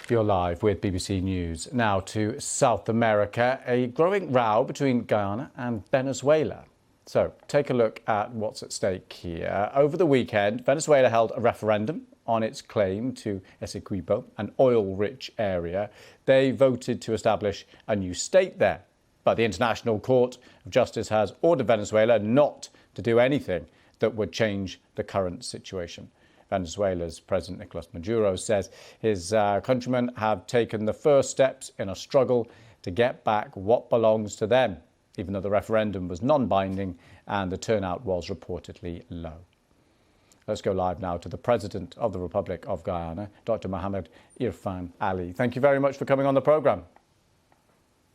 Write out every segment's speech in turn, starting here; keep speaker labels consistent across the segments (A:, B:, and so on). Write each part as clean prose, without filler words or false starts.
A: You're live with BBC News. Now to South America, a growing row between Guyana and Venezuela. So take a look at what's at stake here. Over the weekend, Venezuela held a referendum on its claim to Essequibo, an oil-rich area. They voted to establish a new state there. But the International Court of Justice has ordered Venezuela not to do anything that would change the current situation. Venezuela's President Nicolas Maduro says his countrymen have taken the first steps in a struggle to get back what belongs to them, even though the referendum was non-binding and the turnout was reportedly low. Let's go live now to the President of the Republic of Guyana, Dr. Mohamed Irfan Ali. Thank you very much for coming on the programme.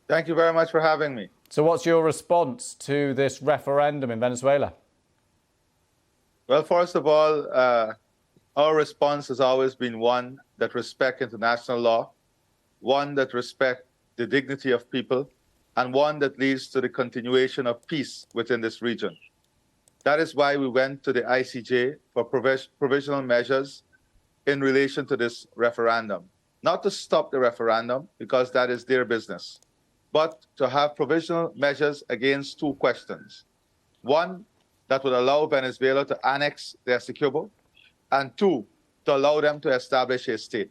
B: Thank you very much for having me.
A: So what's your response to this referendum in Venezuela?
B: Well, first of all, our response has always been one that respects international law, one that respects the dignity of people, and one that leads to the continuation of peace within this region. That is why we went to the ICJ for provisional measures in relation to this referendum. Not to stop the referendum, because that is their business, but to have provisional measures against two questions. One, that would allow Venezuela to annex the Essequibo, and two, to allow them to establish a state.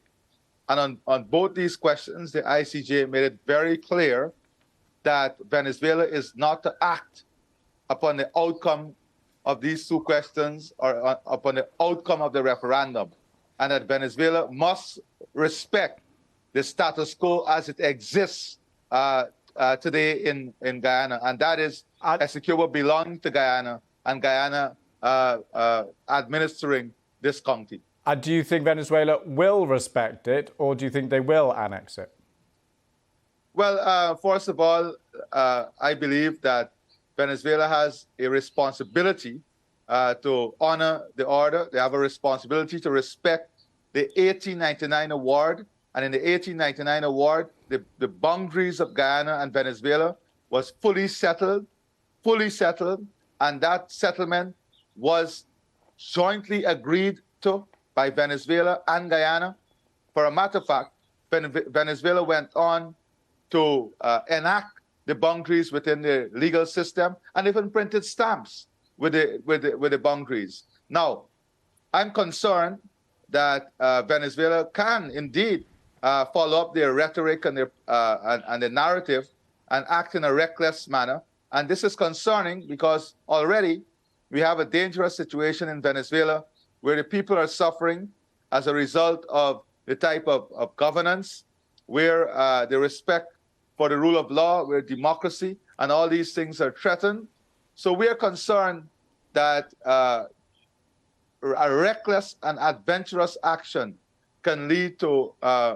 B: And on both these questions, the ICJ made it very clear that Venezuela is not to act upon the outcome of these two questions or upon the outcome of the referendum, and that Venezuela must respect the status quo as it exists today in Guyana, and that is Essequibo belonging to Guyana, and Guyana administering this county.
A: And do you think Venezuela will respect it, or do you think they will annex it?
B: Well, first of all, I believe that Venezuela has a responsibility to honor the order. They have a responsibility to respect the 1899 award. And in the 1899 award, the boundaries of Guyana and Venezuela was fully settled, and that settlement was jointly agreed to by Venezuela and Guyana. For a matter of fact, Venezuela went on to enact the boundaries within the legal system and even printed stamps with the boundaries. Now, I'm concerned that Venezuela can indeed follow up their rhetoric and the narrative and act in a reckless manner. And this is concerning because already we have a dangerous situation in Venezuela where the people are suffering as a result of the type of governance, where the respect for the rule of law, where democracy and all these things are threatened. So we are concerned that a reckless and adventurous action can lead to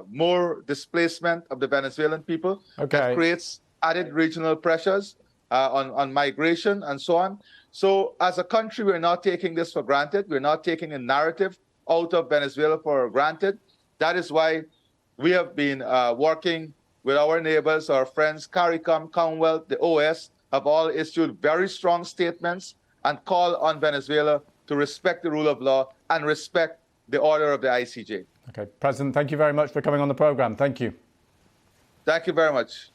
B: more displacement of the Venezuelan people.
A: Okay.
B: That creates added regional pressures on migration and so on. So as a country, we're not taking this for granted. We're not taking a narrative out of Venezuela for granted. That is why we have been working with our neighbors, our friends, CARICOM, Commonwealth, the OS, have all issued very strong statements and call on Venezuela to respect the rule of law and respect the order of the ICJ.
A: Okay, President, thank you very much for coming on the programme. Thank you.
B: Thank you very much.